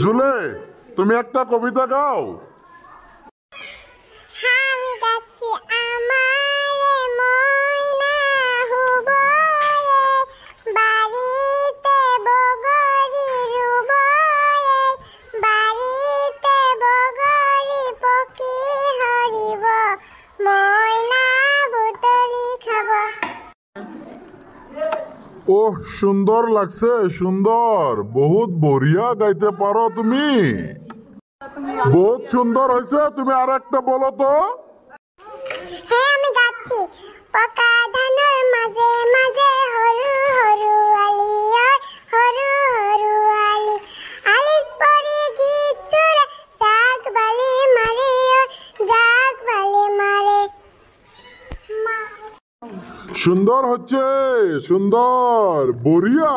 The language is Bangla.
জুলে, তুমি একটা কবিতা গাও। হ্যাঁ, আমি গাচ্ছি। আমারে ময়না হুবরে, বাড়িতে বগরি রুবরে, বাড়িতে বগরি পকি হরিব, ময়না বুতরি খাব। ওহ, সুন্দর লাগছে, সুন্দর। বহুত বঢ়িয়া গাইতে পারো তুমি। বহুত সুন্দর হয়েছে। তুমি আর একটা বলো তো। হ্যাঁ, আমি গাচ্ছি। পকা ধানের মাঝে মাঝে হরু হরু আলি, হরু হরু আলি, আলির পরে গীত চুরে, জাগ বালি মারে, জাগ বালি মারে। সুন্দর হচ্ছে, সুন্দর, বঢ়িয়া।